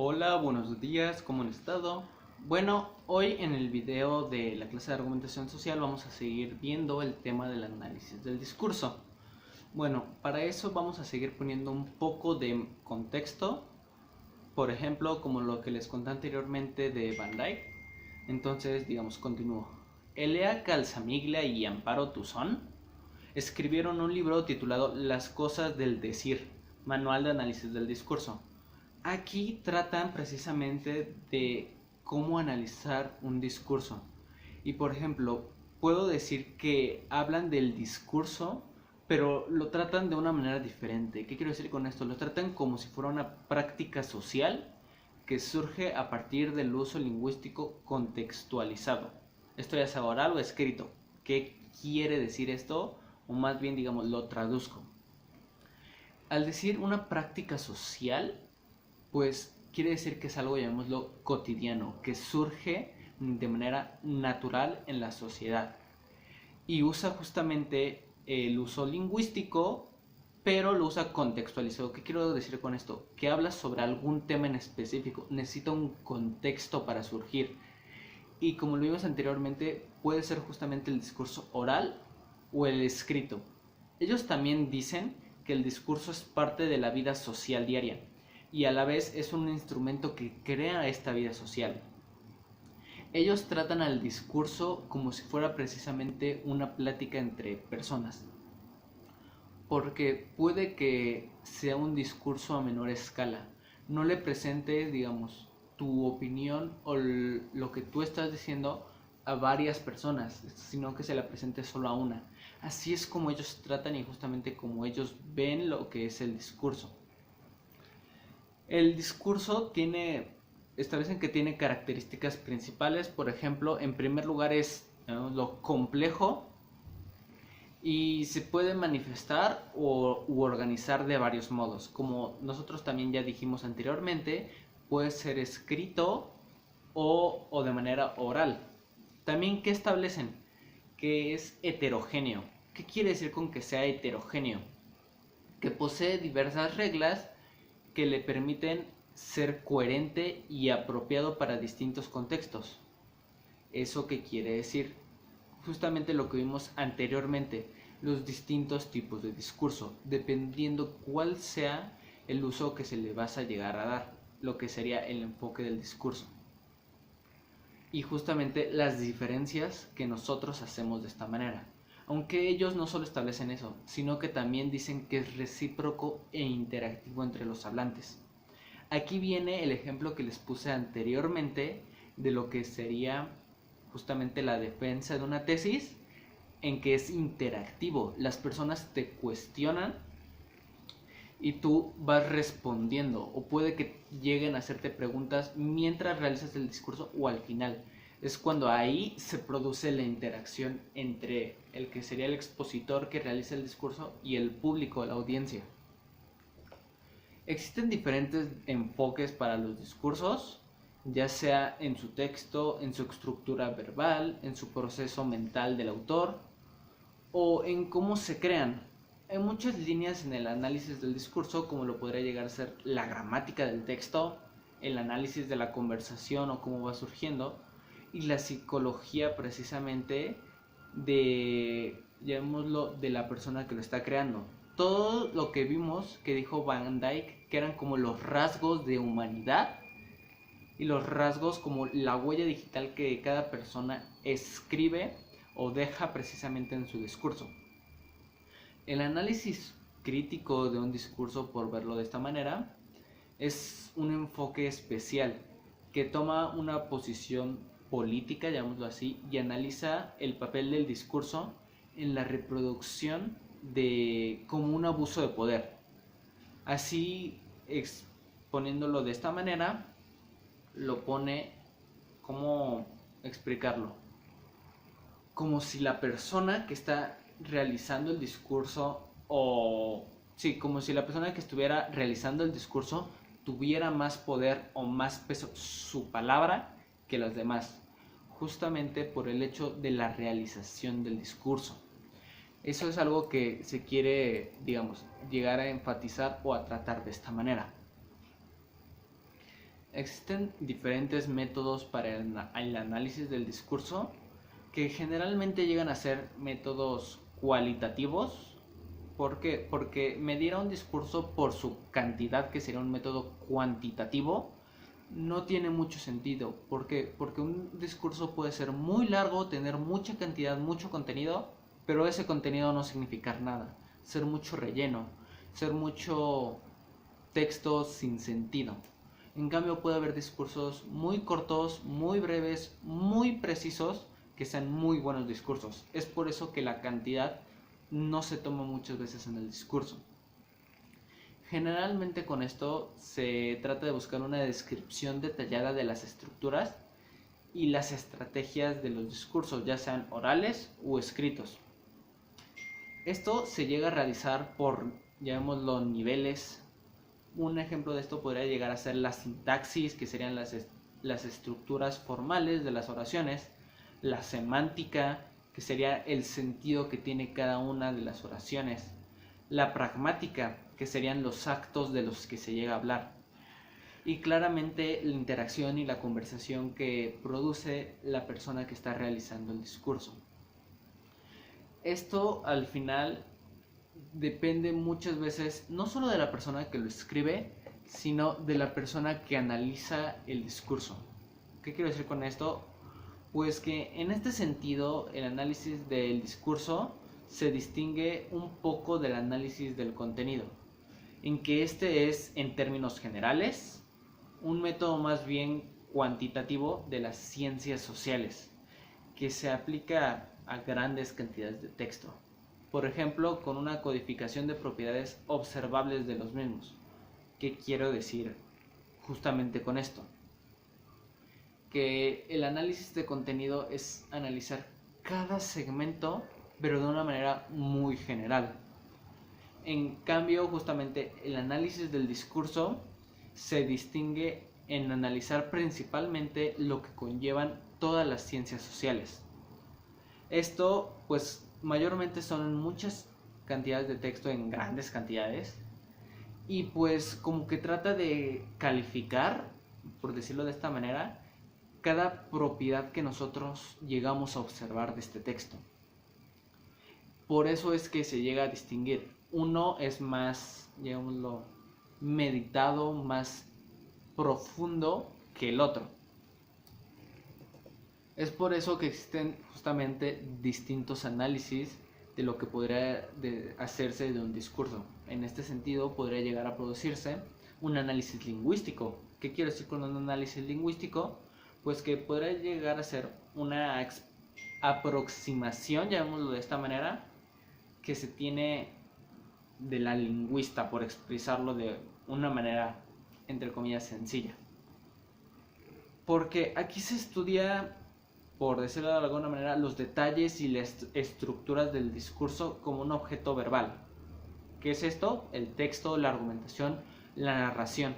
Hola, buenos días, ¿cómo han estado? Bueno, hoy en el video de la clase de argumentación social vamos a seguir viendo el tema del análisis del discurso. Bueno, para eso vamos a seguir poniendo un poco de contexto, por ejemplo, como lo que les conté anteriormente de Van Dyck. Entonces, digamos, continúo. Elea Calzamiglia y Amparo Tuzón escribieron un libro titulado Las cosas del decir, Manual de análisis del discurso. Aquí tratan precisamente de cómo analizar un discurso. Y por ejemplo, puedo decir que hablan del discurso, pero lo tratan de una manera diferente. ¿Qué quiero decir con esto? Lo tratan como si fuera una práctica social que surge a partir del uso lingüístico contextualizado. Esto ya sea oral o escrito. ¿Qué quiere decir esto? O más bien, digamos, lo traduzco. Al decir una práctica social, pues quiere decir que es algo, llamémoslo, cotidiano, que surge de manera natural en la sociedad y usa justamente el uso lingüístico, pero lo usa contextualizado. ¿Qué quiero decir con esto? Que habla sobre algún tema en específico, necesita un contexto para surgir. Y como lo vimos anteriormente, puede ser justamente el discurso oral o el escrito. Ellos también dicen que el discurso es parte de la vida social diaria y a la vez es un instrumento que crea esta vida social. Ellos tratan al discurso como si fuera precisamente una plática entre personas, porque puede que sea un discurso a menor escala, no le presentes, digamos, tu opinión o lo que tú estás diciendo a varias personas, sino que se la presente solo a una. Así es como ellos tratan y justamente como ellos ven lo que es el discurso. El discurso establecen que tiene características principales, por ejemplo, en primer lugar es lo complejo y se puede manifestar u organizar de varios modos. Como nosotros también ya dijimos anteriormente, puede ser escrito o de manera oral. También, ¿qué establecen? Que es heterogéneo. ¿Qué quiere decir con que sea heterogéneo? Que posee diversas reglas que le permiten ser coherente y apropiado para distintos contextos. ¿Eso qué quiere decir? Justamente lo que vimos anteriormente, los distintos tipos de discurso, dependiendo cuál sea el uso que se le vas a llegar a dar, lo que sería el enfoque del discurso. Y justamente las diferencias que nosotros hacemos de esta manera. Aunque ellos no solo establecen eso, sino que también dicen que es recíproco e interactivo entre los hablantes. Aquí viene el ejemplo que les puse anteriormente de lo que sería justamente la defensa de una tesis, en que es interactivo. Las personas te cuestionan y tú vas respondiendo, o puede que lleguen a hacerte preguntas mientras realizas el discurso o al final. Es cuando ahí se produce la interacción entre el que sería el expositor que realiza el discurso y el público, la audiencia. Existen diferentes enfoques para los discursos, ya sea en su texto, en su estructura verbal, en su proceso mental del autor o en cómo se crean. Hay muchas líneas en el análisis del discurso, como lo podría llegar a ser la gramática del texto, el análisis de la conversación o cómo va surgiendo, y la psicología precisamente de, llamémoslo, de la persona que lo está creando. Todo lo que vimos que dijo Van Dyck, que eran como los rasgos de humanidad y los rasgos como la huella digital que cada persona escribe o deja precisamente en su discurso. El análisis crítico de un discurso, por verlo de esta manera, es un enfoque especial que toma una posición política, llamémoslo así, y analiza el papel del discurso en la reproducción de como un abuso de poder. Así, exponiéndolo de esta manera, lo pone, ¿cómo explicarlo? Como si la persona que está realizando el discurso, o sí, como si la persona que estuviera realizando el discurso tuviera más poder o más peso su palabra que las demás, justamente por el hecho de la realización del discurso. Eso es algo que se quiere, digamos, llegar a enfatizar o a tratar de esta manera. existen diferentes métodos para el análisis del discurso que generalmente llegan a ser métodos cualitativos. ¿Por qué? Porque medir a un discurso por su cantidad, que sería un método cuantitativo, no tiene mucho sentido. ¿Por qué? Porque un discurso puede ser muy largo, tener mucha cantidad, mucho contenido, pero ese contenido no significar nada, ser mucho relleno, ser mucho texto sin sentido. En cambio puede haber discursos muy cortos, muy breves, muy precisos, que sean muy buenos discursos. Es por eso que la cantidad no se toma muchas veces en el discurso. Generalmente con esto se trata de buscar una descripción detallada de las estructuras y las estrategias de los discursos, ya sean orales o escritos. Esto se llega a realizar por, llamémoslo, niveles. Un ejemplo de esto podría llegar a ser la sintaxis, que serían las estructuras formales de las oraciones, la semántica, que sería el sentido que tiene cada una de las oraciones, la pragmática, que serían los actos de los que se llega a hablar, y claramente la interacción y la conversación que produce la persona que está realizando el discurso. Esto al final depende muchas veces no solo de la persona que lo escribe, sino de la persona que analiza el discurso. ¿Qué quiero decir con esto? Pues que en este sentido el análisis del discurso se distingue un poco del análisis del contenido, en que este es, en términos generales, un método más bien cuantitativo de las ciencias sociales, que se aplica a grandes cantidades de texto. Por ejemplo, con una codificación de propiedades observables de los mismos. ¿Qué quiero decir justamente con esto? Que el análisis de contenido es analizar cada segmento, pero de una manera muy general. En cambio, justamente el análisis del discurso se distingue en analizar principalmente lo que conllevan todas las ciencias sociales. Esto, pues, mayormente son muchas cantidades de texto en grandes cantidades, y pues como que trata de calificar, por decirlo de esta manera, cada propiedad que nosotros llegamos a observar de este texto. Por eso es que se llega a distinguir. Uno es más, digámoslo, meditado, más profundo que el otro. Es por eso que existen justamente distintos análisis de lo que podría hacerse de un discurso. En este sentido podría llegar a producirse un análisis lingüístico. ¿Qué quiero decir con un análisis lingüístico? Pues que podría llegar a ser una aproximación, llamémoslo de esta manera, que se tiene de la lingüista, por expresarlo de una manera entre comillas sencilla. Porque aquí se estudia, por decirlo de alguna manera, los detalles y las estructuras del discurso como un objeto verbal. ¿Qué es esto? El texto, la argumentación, la narración.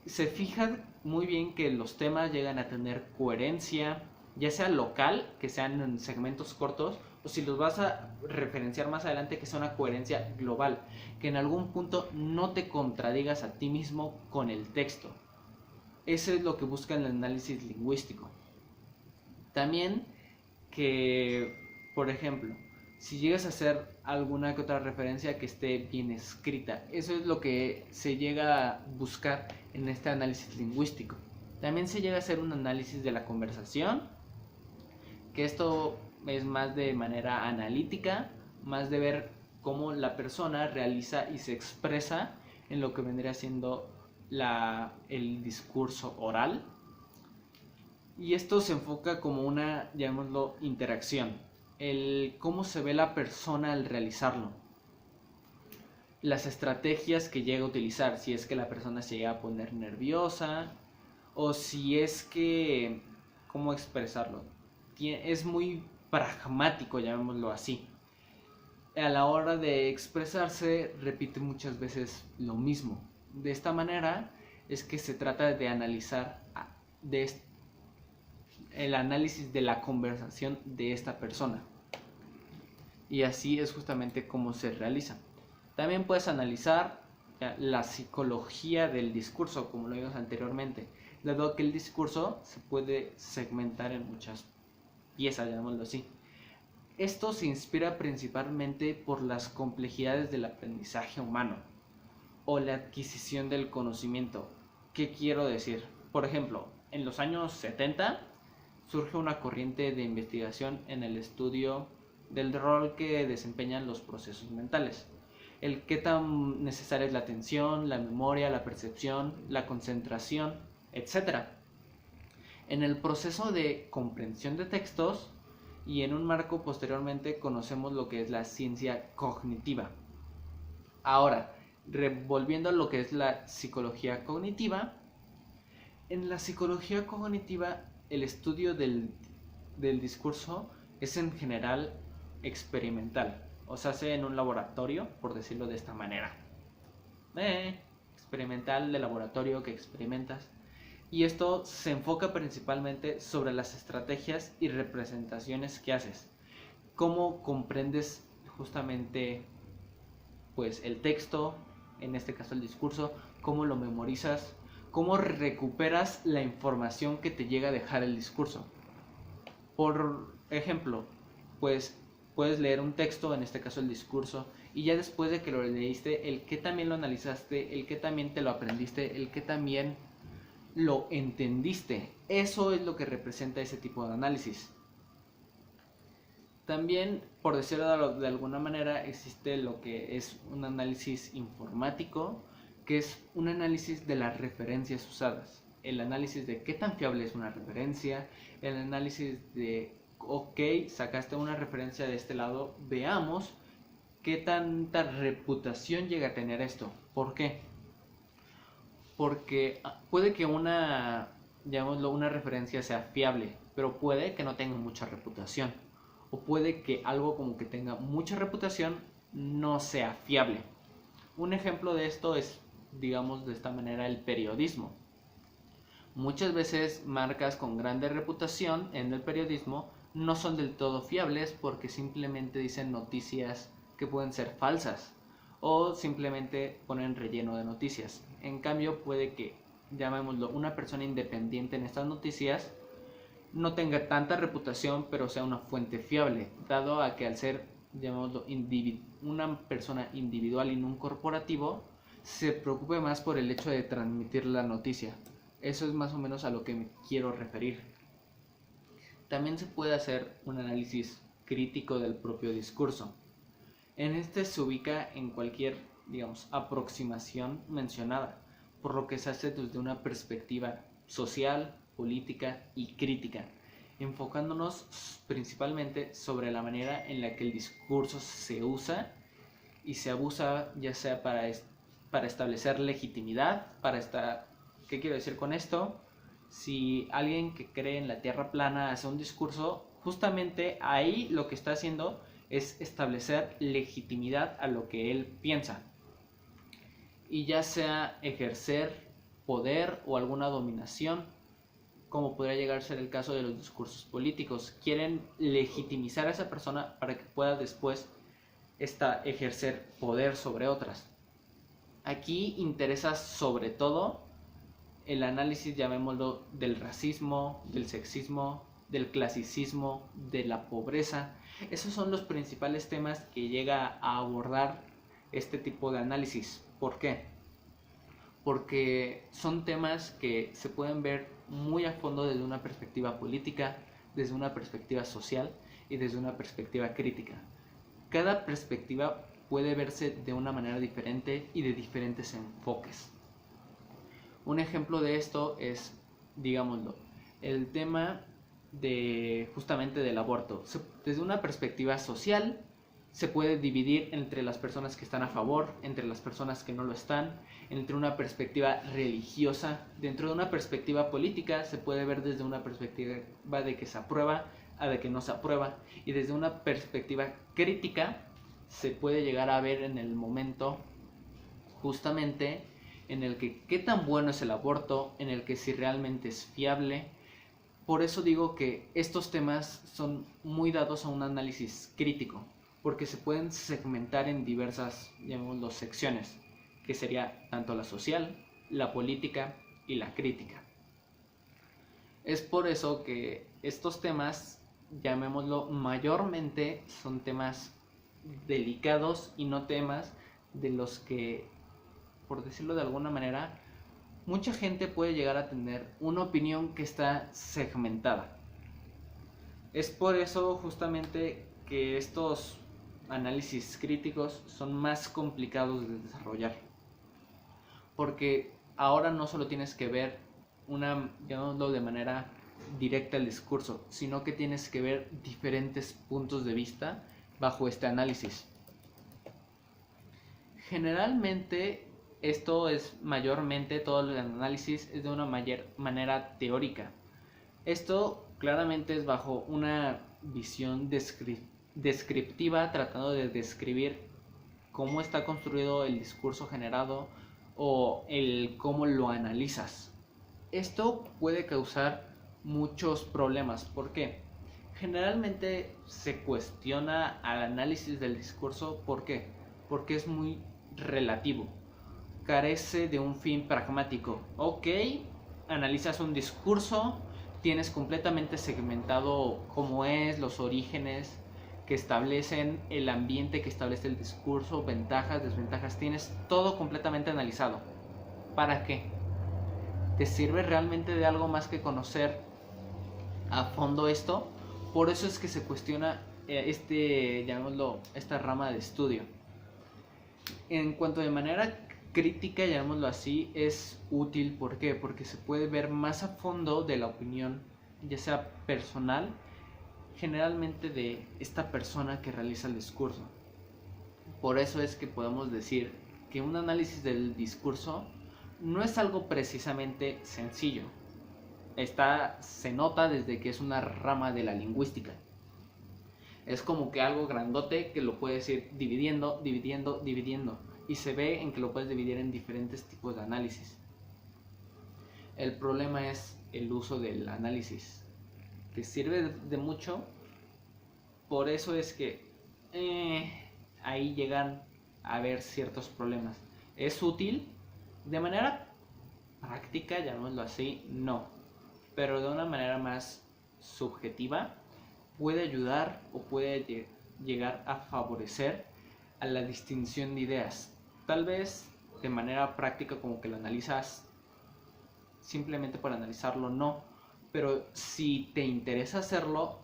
Se fijan muy bien que los temas llegan a tener coherencia, ya sea local, que sean en segmentos cortos, o si los vas a referenciar más adelante, que sea una coherencia global, que en algún punto no te contradigas a ti mismo con el texto. Eso es lo que busca el análisis lingüístico. También que, por ejemplo, si llegas a hacer alguna que otra referencia que esté bien escrita, eso es lo que se llega a buscar en este análisis lingüístico. También se llega a hacer un análisis de la conversación, que esto es más de manera analítica, más de ver cómo la persona realiza y se expresa en lo que vendría siendo el discurso oral. Y esto se enfoca como una, llamémoslo, interacción, el cómo se ve la persona al realizarlo, las estrategias que llega a utilizar, si es que la persona se llega a poner nerviosa, o si es que, ¿cómo expresarlo? Es muy pragmático, llamémoslo así. A la hora de expresarse repite muchas veces lo mismo. De esta manera es que se trata de analizar el análisis de la conversación de esta persona. Y así es justamente como se realiza. También puedes analizar la psicología del discurso, como lo vimos anteriormente, dado que el discurso se puede segmentar en muchas piezas, llamémoslo así. Esto se inspira principalmente por las complejidades del aprendizaje humano o la adquisición del conocimiento. ¿Qué quiero decir? Por ejemplo, en los años 70 surge una corriente de investigación en el estudio del rol que desempeñan los procesos mentales. El qué tan necesaria es la atención, la memoria, la percepción, la concentración, etc. En el proceso de comprensión de textos y en un marco posteriormente conocemos lo que es la ciencia cognitiva. Ahora, volviendo a lo que es la psicología cognitiva, en la psicología cognitiva el estudio del discurso es en general experimental, o se hace en un laboratorio, por decirlo de esta manera. Experimental, de laboratorio, que experimentas. Y esto se enfoca principalmente sobre las estrategias y representaciones que haces. Cómo comprendes justamente pues el texto, en este caso el discurso, cómo lo memorizas, cómo recuperas la información que te llega a dejar el discurso. Por ejemplo, pues puedes leer un texto, en este caso el discurso, y ya después de que lo leíste, el que también lo analizaste, el que también te lo aprendiste, el que también lo entendiste. Eso es lo que representa ese tipo de análisis. También, por decirlo de alguna manera, existe lo que es un análisis informático, que es un análisis de las referencias usadas. El análisis de qué tan fiable es una referencia, el análisis de, ok, sacaste una referencia de este lado, veamos qué tanta reputación llega a tener esto. ¿Por qué? Porque puede que una, llamémoslo, una referencia sea fiable, pero puede que no tenga mucha reputación. O puede que algo como que tenga mucha reputación no sea fiable. Un ejemplo de esto es, digamos de esta manera, el periodismo. Muchas veces marcas con grande reputación en el periodismo no son del todo fiables porque simplemente dicen noticias que pueden ser falsas o simplemente ponen relleno de noticias. En cambio, puede que, llamémoslo, una persona independiente en estas noticias no tenga tanta reputación, pero sea una fuente fiable, dado a que al ser, llamémoslo, una persona individual y no un corporativo, se preocupe más por el hecho de transmitir la noticia. Eso es más o menos a lo que me quiero referir. También se puede hacer un análisis crítico del propio discurso. En este se ubica en cualquier, digamos, aproximación mencionada, por lo que se hace desde una perspectiva social, política y crítica, enfocándonos principalmente sobre la manera en la que el discurso se usa y se abusa, ya sea para establecer legitimidad, ¿qué quiero decir con esto? Si alguien que cree en la tierra plana hace un discurso, justamente ahí lo que está haciendo es establecer legitimidad a lo que él piensa. Y ya sea ejercer poder o alguna dominación, como podría llegar a ser el caso de los discursos políticos. Quieren legitimizar a esa persona para que pueda después ejercer poder sobre otras. Aquí interesa sobre todo el análisis, llamémoslo, del racismo, del sexismo, del clasicismo, de la pobreza. Esos son los principales temas que llega a abordar este tipo de análisis. ¿Por qué? Porque son temas que se pueden ver muy a fondo desde una perspectiva política, desde una perspectiva social y desde una perspectiva crítica. Cada perspectiva puede verse de una manera diferente y de diferentes enfoques. Un ejemplo de esto es, digámoslo, el tema de justamente del aborto. Desde una perspectiva social se puede dividir entre las personas que están a favor, entre las personas que no lo están, entre una perspectiva religiosa, dentro de una perspectiva política se puede ver desde una perspectiva de que se aprueba a de que no se aprueba, y desde una perspectiva crítica se puede llegar a ver en el momento justamente en el que qué tan bueno es el aborto, en el que si realmente es fiable. Por eso digo que estos temas son muy dados a un análisis crítico, porque se pueden segmentar en diversas, llamémoslo, secciones. que sería tanto la social, la política y la crítica. Es por eso que estos temas, llamémoslo mayormente, son temas delicados y no temas de los que, por decirlo de alguna manera, mucha gente puede llegar a tener una opinión que está segmentada. Es por eso justamente que estos análisis críticos son más complicados de desarrollar. Porque ahora no solo tienes que ver llamémoslo de manera directa el discurso, sino que tienes que ver diferentes puntos de vista bajo este análisis. Generalmente esto es mayormente, todo el análisis es de una manera teórica. Esto claramente es bajo una visión descriptiva, tratando de describir cómo está construido el discurso generado o el cómo lo analizas. Esto puede causar muchos problemas. ¿Por qué? Generalmente se cuestiona al análisis del discurso. ¿Por qué? Porque es muy relativo. Carece de un fin pragmático. Ok, analizas un discurso, tienes completamente segmentado cómo es, los orígenes que establecen, el ambiente que establece el discurso, ventajas, desventajas, tienes todo completamente analizado. ¿Para qué? ¿Te sirve realmente de algo más que conocer a fondo esto? Por eso es que se cuestiona llamémoslo, esta rama de estudio. En cuanto de manera crítica, llamémoslo así, es útil. ¿Por qué? Porque se puede ver más a fondo de la opinión, ya sea personal, generalmente de esta persona que realiza el discurso. Por eso es que podemos decir que un análisis del discurso no es algo precisamente sencillo. Se nota desde que es una rama de la lingüística. Es como que algo grandote que lo puedes ir dividiendo. Y se ve en que lo puedes dividir en diferentes tipos de análisis. El problema es el uso del análisis, que sirve de mucho. Por eso es que ahí llegan a haber ciertos problemas. ¿Es útil? De manera práctica, llamémoslo así, no. Pero de una manera más subjetiva, puede ayudar o puede llegar a favorecer a la distinción de ideas. Tal vez de manera práctica, como que lo analizas simplemente por analizarlo, no. Pero si te interesa hacerlo,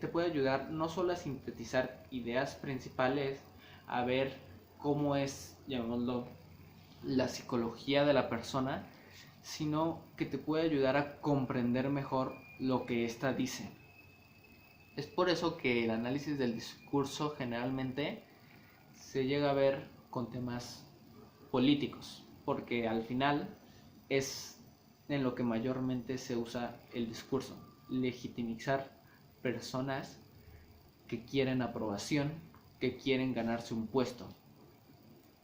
te puede ayudar no solo a sintetizar ideas principales, a ver cómo es, llamémoslo, la psicología de la persona, sino que te puede ayudar a comprender mejor lo que ésta dice. Es por eso que el análisis del discurso generalmente se llega a ver con temas políticos, porque al final es en lo que mayormente se usa el discurso, legitimizar personas que quieren aprobación, que quieren ganarse un puesto,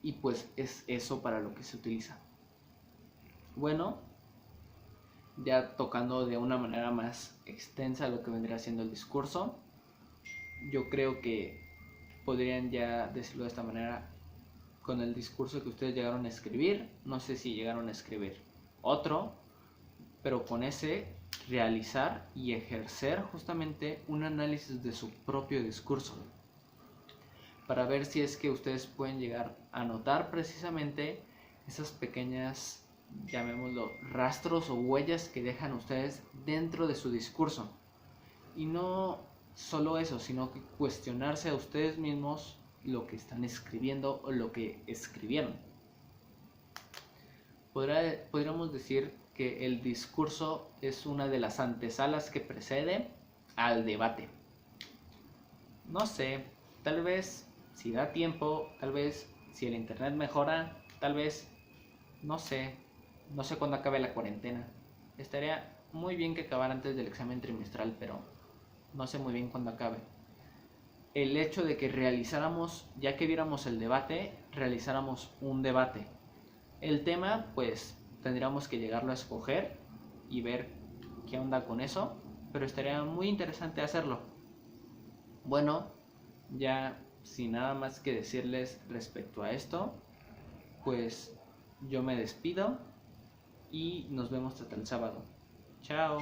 y pues es eso para lo que se utiliza. Bueno, ya tocando de una manera más extensa lo que vendría siendo el discurso, yo creo que podrían ya decirlo de esta manera: con el discurso que ustedes llegaron a escribir, no sé si llegaron a escribir otro, pero con ese realizar y ejercer justamente un análisis de su propio discurso, para ver si es que ustedes pueden llegar a notar precisamente esas pequeñas, llamémoslo, rastros o huellas que dejan ustedes dentro de su discurso. Y no solo eso, sino que cuestionarse a ustedes mismos lo que están escribiendo o lo que escribieron. Podríamos decir que el discurso es una de las antesalas que precede al debate. No sé, tal vez si da tiempo, tal vez si el internet mejora, tal vez, no sé cuándo acabe la cuarentena. Estaría muy bien que acabara antes del examen trimestral, pero no sé muy bien cuándo acabe. El hecho de que realizáramos, ya que viéramos el debate, realizáramos un debate. El tema, pues, tendríamos que llegarlo a escoger y ver qué onda con eso, pero estaría muy interesante hacerlo. Bueno, ya sin nada más que decirles respecto a esto, pues yo me despido y nos vemos hasta el sábado. Chao.